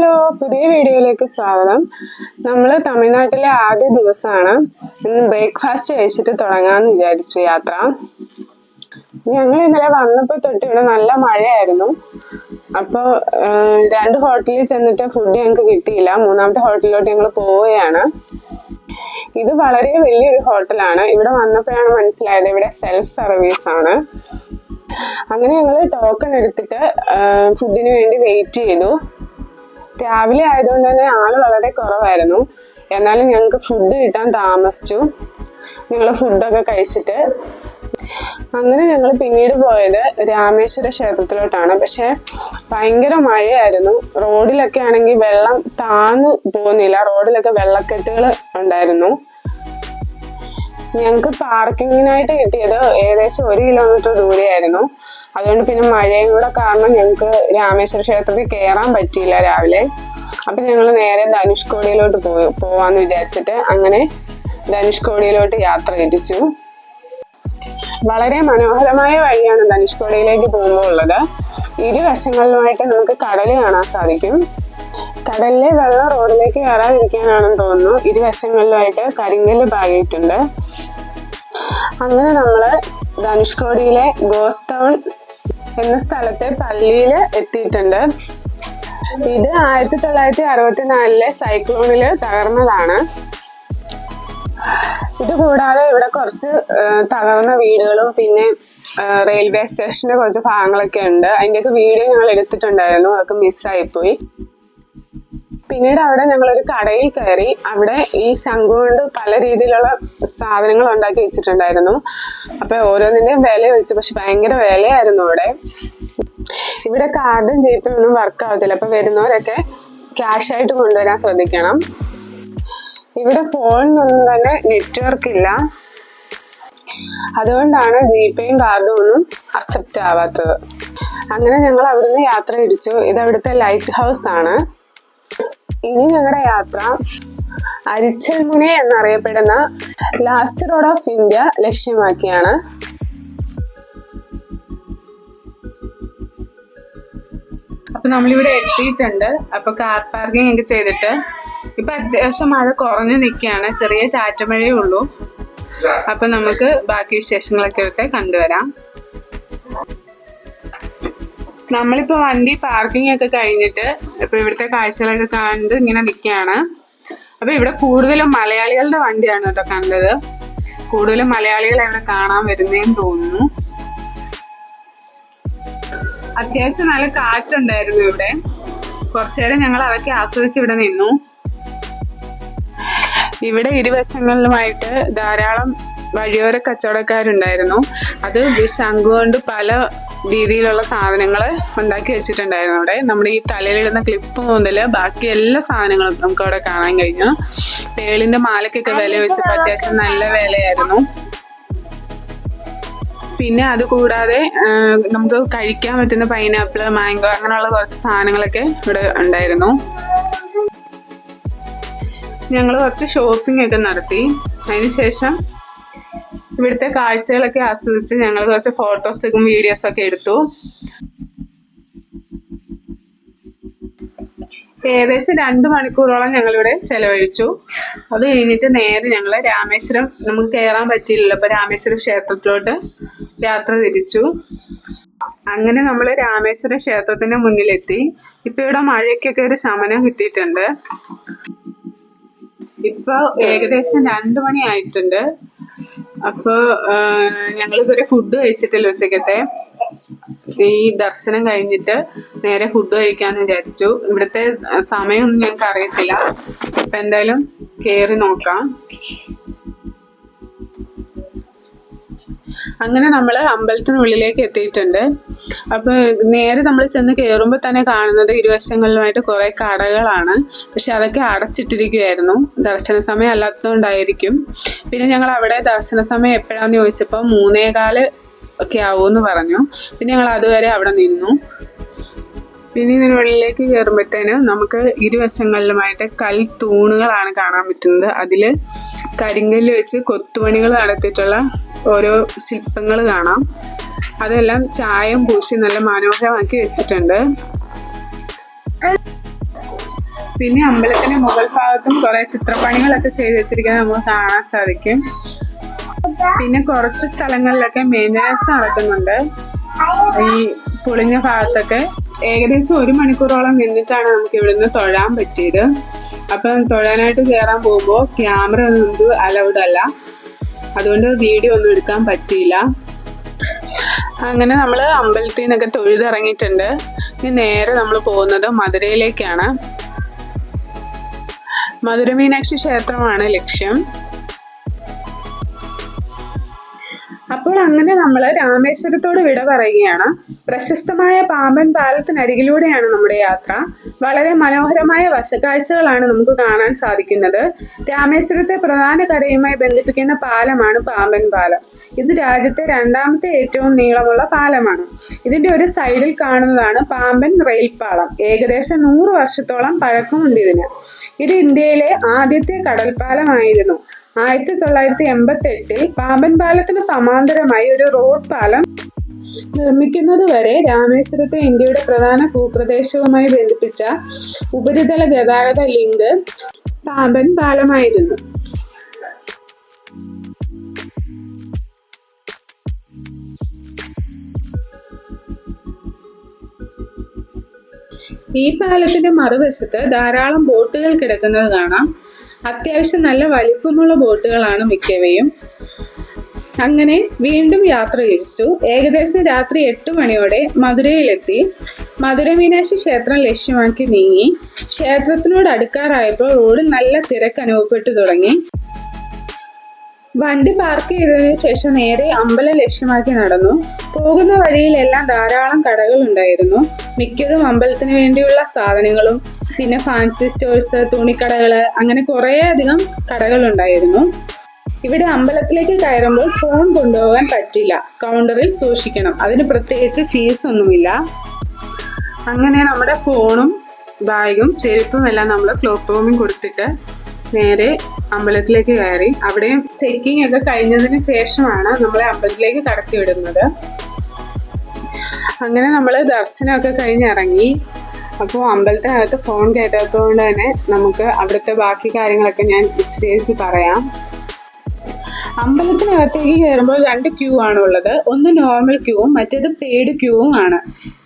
Hello, പുതിയ വീഡിയോയിലേക്ക് സ്വാഗതം. നമ്മൾ തമിഴ്നാട്ടിലെ ആദ്യ ദിവസമാണ്. ഇന്ന് ബ്രേക്ക്ഫാസ്റ്റ് കഴിച്ചിട്ട് തുടങ്ങാമെന്ന് വിചാരിച്ചു യാത്ര. ഞങ്ങൾ ഇന്നലെ വന്നപ്പോൾ തൊട്ട് ഇവിടെ നല്ല മഴയായിരുന്നു. അപ്പോൾ 2 ഹോട്ടലിൽ ചെന്നിട്ട് ഫുഡ് ഞങ്ങൾക്ക് കിട്ടിയില്ല. 3ാമത്തെ ഹോട്ടലിലോട്ട് ഞങ്ങൾ പോവുകയാണ്. ഇത് വളരെ വലിയൊരു ഹോട്ടലാണ്. ഇവിടെ വന്നപ്പോഴാണ് മനസ്സിലായത് ഇവിടെ സെൽഫ് സർവീസ് ആണ്. അങ്ങനെ ഞങ്ങൾ ടോക്കൺ എടുത്തിട്ട് ഫുഡിന് വേണ്ടി വെയിറ്റ് ചെയ്തു. രാവിലെ ആയതുകൊണ്ട് തന്നെ ആള് വളരെ കുറവായിരുന്നു. എന്നാലും ഞങ്ങൾക്ക് ഫുഡ് കിട്ടാൻ താമസിച്ചു. ഞങ്ങൾ ഫുഡൊക്കെ കഴിച്ചിട്ട് അങ്ങനെ ഞങ്ങൾ പിന്നീട് പോയത് രാമേശ്വര ക്ഷേത്രത്തിലോട്ടാണ്. പക്ഷെ ഭയങ്കര മഴയായിരുന്നു. റോഡിലൊക്കെ ആണെങ്കിൽ വെള്ളം താന്നു പോകുന്നില്ല. റോഡിലൊക്കെ വെള്ളക്കെട്ടുകൾ ഉണ്ടായിരുന്നു. ഞങ്ങൾക്ക് പാർക്കിങ്ങിനായിട്ട് കിട്ടിയത് ഏകദേശം 1 കിലോമീറ്റർ ദൂരെയായിരുന്നു. അതുകൊണ്ട് പിന്നെ മഴയും കൂടെ കാരണം ഞങ്ങൾക്ക് രാമേശ്വര ക്ഷേത്രത്തിൽ കയറാൻ പറ്റിയില്ല രാവിലെ. അപ്പം ഞങ്ങൾ നേരെ ധനുഷ്കോടിയിലോട്ട് പോവാന്ന് വിചാരിച്ചിട്ട് അങ്ങനെ ധനുഷ്കോടിയിലോട്ട് യാത്ര തിരിച്ചു. വളരെ മനോഹരമായ വഴിയാണ് ധനുഷ്കോടിയിലേക്ക് പോകുമ്പോൾ ഉള്ളത്. ഇരുവശങ്ങളിലുമായിട്ട് നമുക്ക് കടൽ കാണാൻ സാധിക്കും. കടലിലെ വെള്ളം റോഡിലേക്ക് കയറാതിരിക്കാനാണെന്ന് തോന്നുന്നു ഇരുവശങ്ങളിലുമായിട്ട് കരിങ്കല്ല് പാകിയിട്ടുണ്ട്. അങ്ങനെ നമ്മൾ ധനുഷ്കോടിയിലെ ഗോസ്റ്റ് ടൗൺ എന്ന സ്ഥലത്തെ പള്ളിയിൽ എത്തിയിട്ടുണ്ട്. ഇത് 1964 സൈക്ലോണിൽ തകർന്നതാണ്. ഇത് കൂടാതെ ഇവിടെ കുറച്ച് തകർന്ന വീടുകളും പിന്നെ റെയിൽവേ സ്റ്റേഷന്റെ കുറച്ച് ഭാഗങ്ങളൊക്കെ ഉണ്ട്. അതിൻ്റെയൊക്കെ വീഡിയോ ഞങ്ങൾ എടുത്തിട്ടുണ്ടായിരുന്നു. അതൊക്കെ മിസ്സായിപ്പോയി. പിന്നീട് അവിടെ ഞങ്ങളൊരു കടയിൽ കയറി. അവിടെ ഈ ശംഖു കൊണ്ട് പല രീതിയിലുള്ള സാധനങ്ങൾ ഉണ്ടാക്കി വെച്ചിട്ടുണ്ടായിരുന്നു. അപ്പൊ ഓരോന്നിന്റെയും വില ചോദിച്ചു. പക്ഷെ ഭയങ്കര വിലയായിരുന്നു ഇവിടെ കാർഡും ജീപ്പും ഒന്നും വർക്ക് ആവത്തില്ല. അപ്പൊ വരുന്നവരൊക്കെ ക്യാഷ് ആയിട്ട് കൊണ്ടുവരാൻ ശ്രദ്ധിക്കണം. ഇവിടെ ഫോണിനൊന്നും തന്നെ നെറ്റ്വർക്ക് ഇല്ല. അതുകൊണ്ടാണ് ജീപ്പയും കാർഡും ഒന്നും അക്സെപ്റ്റ് ആവാത്തത്. അങ്ങനെ ഞങ്ങൾ അവിടുന്ന് യാത്ര തിരിച്ചു. ഇത് അവിടുത്തെ ലൈറ്റ് ഹൗസ് ആണ്. ഇനി ഞങ്ങളുടെ യാത്ര അരിച്ചൽമുനെ എന്നറിയപ്പെടുന്ന ലാസ്റ്റ് റോഡ് ഓഫ് ഇന്ത്യ ലക്ഷ്യമാക്കിയാണ്. അപ്പൊ നമ്മളിവിടെ എത്തിയിട്ടുണ്ട്. അപ്പൊ കാർ പാർക്കിംഗ് ഒക്കെ ചെയ്തിട്ട് ഇപ്പൊ അത്യാവശ്യം മഴ കുറഞ്ഞു നിൽക്കുകയാണ്. ചെറിയ ചാറ്റമഴയേ ഉള്ളൂ. അപ്പൊ നമുക്ക് ബാക്കി വിശേഷങ്ങളൊക്കെ എടുത്ത് കണ്ടുവരാം. നമ്മളിപ്പോ വണ്ടി പാർക്കിംഗ് ഒക്കെ കഴിഞ്ഞിട്ട് ഇപ്പൊ ഇവിടുത്തെ കാഴ്ചകളൊക്കെ കണ്ട് ഇങ്ങനെ നിൽക്കുകയാണ്. അപ്പൊ ഇവിടെ കൂടുതലും മലയാളികളുടെ വണ്ടിയാണ് കേട്ടോ കണ്ടത്. കൂടുതലും മലയാളികളെ ഇവിടെ കാണാൻ വരുന്നേന്ന് തോന്നുന്നു. അത്യാവശ്യം നല്ല കാറ്റുണ്ടായിരുന്നു ഇവിടെ. കുറച്ചുനേരം ഞങ്ങൾ അതൊക്കെ ആസ്വദിച്ച് ഇവിടെ നിന്നു. ഇവിടെ ഇരുവശങ്ങളിലുമായിട്ട് ധാരാളം വഴിയോര കച്ചവടക്കാരുണ്ടായിരുന്നു. അത് ശംഖു കൊണ്ട് പല രീതിയിലുള്ള സാധനങ്ങൾ ഉണ്ടാക്കി വെച്ചിട്ടുണ്ടായിരുന്നു. അവിടെ നമ്മുടെ ഈ തലയിലിടുന്ന ക്ലിപ്പ് മുതൽ ബാക്കി എല്ലാ സാധനങ്ങളും നമുക്ക് അവിടെ കാണാൻ കഴിഞ്ഞു. പേളിന്റെ മാലക്കൊക്കെ വില വെച്ചപ്പോൾ അത്യാവശ്യം നല്ല വിലയായിരുന്നു. പിന്നെ അത് കൂടാതെ നമുക്ക് കഴിക്കാൻ പറ്റുന്ന പൈനാപ്പിൾ, മാംഗോ അങ്ങനെയുള്ള കുറച്ച് സാധനങ്ങളൊക്കെ ഇവിടെ ഉണ്ടായിരുന്നു. ഞങ്ങൾ കുറച്ച് ഷോപ്പിംഗ് ഒക്കെ നടത്തി. അതിനുശേഷം ഇവിടുത്തെ കാഴ്ചകളൊക്കെ ആസ്വദിച്ച് ഞങ്ങൾ കുറച്ച് ഫോട്ടോസും വീഡിയോസൊക്കെ എടുത്തു. ഏകദേശം 2 മണിക്കൂറോളം ഞങ്ങളിവിടെ ചെലവഴിച്ചു. അത് കഴിഞ്ഞിട്ട് നേരെ ഞങ്ങൾ രാമേശ്വരം, നമുക്ക് കയറാൻ പറ്റിയില്ലല്ലോ, അപ്പൊ രാമേശ്വരം ക്ഷേത്രത്തിലോട്ട് യാത്ര തിരിച്ചു. അങ്ങനെ നമ്മൾ രാമേശ്വരം ക്ഷേത്രത്തിന്റെ മുന്നിലെത്തി. ഇപ്പൊ ഇവിടെ മഴയ്ക്കൊക്കെ ഒരു ശമനം കിട്ടിയിട്ടുണ്ട്. ഇപ്പൊ ഏകദേശം 2 മണി ആയിട്ടുണ്ട്. അപ്പൊ ഞങ്ങൾ ഇതുവരെ ഫുഡ് കഴിച്ചിട്ടില്ല. ഉച്ചക്കത്തെ ഈ ദർശനം കഴിഞ്ഞിട്ട് നേരെ ഫുഡ് കഴിക്കാന്ന് വിചാരിച്ചു. ഇവിടുത്തെ സമയമൊന്നും ഞങ്ങൾക്ക് അറിയത്തില്ല. അപ്പൊ എന്തായാലും കേറി നോക്കാം. അങ്ങനെ നമ്മൾ അമ്പലത്തിനുള്ളിലേക്ക് എത്തിയിട്ടുണ്ട്. അപ്പൊ നേരെ നമ്മൾ ചെന്ന് കയറുമ്പോൾ തന്നെ കാണുന്നത് ഇരുവശങ്ങളിലുമായിട്ട് കുറെ കടകളാണ്. പക്ഷെ അതൊക്കെ അടച്ചിട്ടിരിക്കുകയായിരുന്നു. ദർശന സമയം അല്ലാത്തതുകൊണ്ടായിരിക്കും. പിന്നെ ഞങ്ങൾ അവിടെ ദർശന സമയം എപ്പോഴാന്ന് ചോദിച്ചപ്പോൾ 3:15 ഒക്കെ ആവുമെന്ന് പറഞ്ഞു. പിന്നെ ഞങ്ങൾ അതുവരെ അവിടെ നിന്നു. പിന്നെ ഇതിനുള്ളിലേക്ക് കയറുമ്പോഴത്തേന് നമുക്ക് ഇരുവശങ്ങളിലുമായിട്ട് കൽത്തൂണുകളാണ് കാണാൻ പറ്റുന്നത്. അതിൽ കരിങ്കല്ല് വെച്ച് കൊത്തുപണികൾ നടത്തിയിട്ടുള്ള ഓരോ ശില്പങ്ങൾ കാണാം. അതെല്ലാം ചായം പൂശി നല്ല മനോഹരമാക്കി വെച്ചിട്ടുണ്ട്. പിന്നെ അമ്പലത്തിന്റെ മുകൾ ഭാഗത്തും കുറെ ചിത്രപ്പണികളൊക്കെ ചെയ്ത് വെച്ചിരിക്കുന്നത് നമുക്ക് കാണാൻ സാധിക്കും. പിന്നെ കുറച്ച് സ്ഥലങ്ങളിലൊക്കെ മെയിൻ്റനൻസ് നടക്കുന്നുണ്ട്. ഈ പൊളിഞ്ഞ ഭാഗത്തൊക്കെ ഏകദേശം 1 മണിക്കൂറോളം നിന്നിട്ടാണ് നമുക്ക് ഇവിടുന്ന് തൊഴാൻ പറ്റിയത്. അപ്പം തൊഴാനായിട്ട് കയറാൻ പോകുമ്പോൾ ക്യാമറ ഒന്നും നമുക്ക് അലൗഡ് അല്ല, അതുകൊണ്ട് വീഡിയോ ഒന്നും എടുക്കാൻ പറ്റിയില്ല. അങ്ങനെ നമ്മൾ അമ്പലത്തിൽ നിന്നൊക്കെ തൊഴുതിറങ്ങിയിട്ടുണ്ട്. ഇനി നേരെ നമ്മൾ പോകുന്നത് മധുരയിലേക്കാണ്. മധുര മീനാക്ഷി ക്ഷേത്രമാണ് ലക്ഷ്യം. അപ്പോൾ അങ്ങനെ നമ്മൾ രാമേശ്വരത്തോട് വിട പറയുകയാണ്. പ്രശസ്തമായ പാമ്പൻ പാലത്തിനരികിലൂടെയാണ് നമ്മുടെ യാത്ര. വളരെ മനോഹരമായ വശക്കാഴ്ചകളാണ് നമുക്ക് കാണാൻ സാധിക്കുന്നത്. രാമേശ്വരത്തെ പ്രധാന കരയുമായി ബന്ധിപ്പിക്കുന്ന പാലമാണ് പാമ്പൻ പാലം. ഇത് രാജ്യത്തെ 2ാമത്തെ ഏറ്റവും നീളമുള്ള പാലമാണ്. ഇതിന്റെ ഒരു സൈഡിൽ കാണുന്നതാണ് പാമ്പൻ റെയിൽ പാളം. ഏകദേശം 100 വർഷത്തോളം പഴക്കമുണ്ട് ഇതിന്. ഇത് ഇന്ത്യയിലെ ആദ്യത്തെ കടൽപ്പാലമായിരുന്നു. 1988 പാമ്പൻ പാലത്തിന് സമാന്തരമായി ഒരു റോഡ് പാലം നിർമ്മിക്കുന്നത് വരെ രാമേശ്വരത്തെ ഇന്ത്യയുടെ പ്രധാന ഭൂപ്രദേശവുമായി ബന്ധിപ്പിച്ച ഉപരിതല ഗതാഗത ലിങ്ക് പാമ്പൻ പാലമായിരുന്നു. ഈ പാലത്തിന്റെ മറുവശത്ത് ധാരാളം ബോട്ടുകൾ കിടക്കുന്നത് കാണാം. അത്യാവശ്യം നല്ല വലിപ്പമുള്ള ബോട്ടുകളാണ് മിക്കവയും. അങ്ങനെ വീണ്ടും യാത്ര തിരിച്ചു. ഏകദേശം രാത്രി 8 മണിയോടെ മധുരയിലെത്തി. മധുര മീനാക്ഷി ക്ഷേത്രം ലക്ഷ്യമാക്കി നീങ്ങി. ക്ഷേത്രത്തിനോട് അടുക്കാറായപ്പോൾ റോഡിൽ നല്ല തിരക്ക് അനുഭവപ്പെട്ടു തുടങ്ങി. വണ്ടി പാർക്ക് ചെയ്തതിനു ശേഷം നേരെ അമ്പലം ലക്ഷ്യമാക്കി നടന്നു. പോകുന്ന വഴിയിലെല്ലാം ധാരാളം കടകൾ ഉണ്ടായിരുന്നു. മിക്കതും അമ്പലത്തിന് വേണ്ടിയുള്ള സാധനങ്ങളും പിന്നെ ഫാൻസി സ്റ്റോഴ്സ്, തുണിക്കടകള്, അങ്ങനെ കുറേ അധികം കടകൾ ഉണ്ടായിരുന്നു. ഇവിടെ അമ്പലത്തിലേക്ക് കയറുമ്പോൾ ഫോൺ കൊണ്ടുപോകാൻ പറ്റില്ല, കൗണ്ടറിൽ സൂക്ഷിക്കണം. അതിന് പ്രത്യേകിച്ച് ഫീസ് ഒന്നുമില്ല. അങ്ങനെ നമ്മുടെ ഫോണും ബാഗും ചെരുപ്പും എല്ലാം നമ്മൾ ക്ലോക്ക് റൂമിൽ കൊടുത്തിട്ട് നേരെ അമ്പലത്തിലേക്ക് കയറി. അവിടെയും ചെക്കിംഗ് ഒക്കെ കഴിഞ്ഞതിന് ശേഷമാണ് നമ്മളെ അമ്പലത്തിലേക്ക് കടത്തി വിടുന്നത്. അങ്ങനെ നമ്മൾ ദർശനമൊക്കെ കഴിഞ്ഞിറങ്ങി. അപ്പോൾ അമ്പലത്തിനകത്ത് ഫോൺ കയറ്റാത്തതുകൊണ്ട് തന്നെ നമുക്ക് അവിടുത്തെ ബാക്കി കാര്യങ്ങളൊക്കെ ഞാൻ വിശദീകരിച്ച് പറയാം. അമ്പലത്തിനകത്തേക്ക് കയറുമ്പോൾ 2 ക്യൂ ആണ് ഉള്ളത്. ഒന്ന് നോർമൽ ക്യൂവും മറ്റേത് പെയ്ഡ് ക്യൂവും ആണ്.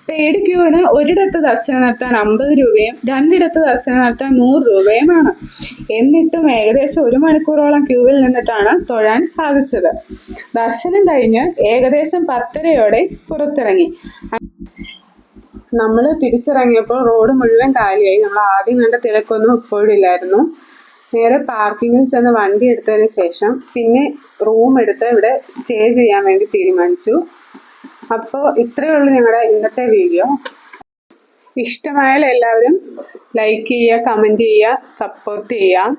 പെയ്ഡ് ക്യൂവിന് ഒരിടത്ത് ദർശനം നടത്താൻ 50 രൂപയും 2 ദർശനം നടത്താൻ 100 രൂപയുമാണ്. എന്നിട്ടും ഏകദേശം 1 മണിക്കൂറോളം ക്യൂവിൽ നിന്നിട്ടാണ് തൊഴാൻ സാധിച്ചത്. ദർശനം കഴിഞ്ഞ് ഏകദേശം 10:30 പുറത്തിറങ്ങി. നമ്മൾ തിരിച്ചിറങ്ങിയപ്പോൾ റോഡ് മുഴുവൻ കാലിയായി. നമ്മൾ ആദ്യം കണ്ട തിരക്കൊന്നും ഇപ്പോഴില്ലായിരുന്നു. നേരെ പാർക്കിങ്ങിൽ ചെന്ന് വണ്ടി എടുത്തതിന് ശേഷം പിന്നെ റൂം എടുത്ത് ഇവിടെ സ്റ്റേ ചെയ്യാൻ വേണ്ടി തീരുമാനിച്ചു. അപ്പോൾ ഇത്രയേ ഉള്ളൂ ഞങ്ങളുടെ ഇന്നത്തെ വീഡിയോ. ഇഷ്ടമായാൽ എല്ലാവരും ലൈക്ക് ചെയ്യുക, കമൻറ്റ് ചെയ്യുക, സപ്പോർട്ട് ചെയ്യുക.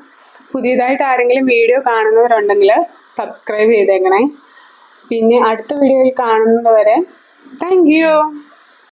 പുതിയതായിട്ട് ആരെങ്കിലും വീഡിയോ കാണുന്നവരുണ്ടെങ്കിൽ സബ്സ്ക്രൈബ് ചെയ്തേക്കണേ. പിന്നെ അടുത്ത വീഡിയോയിൽ കാണുന്നതുവരെ താങ്ക് യു.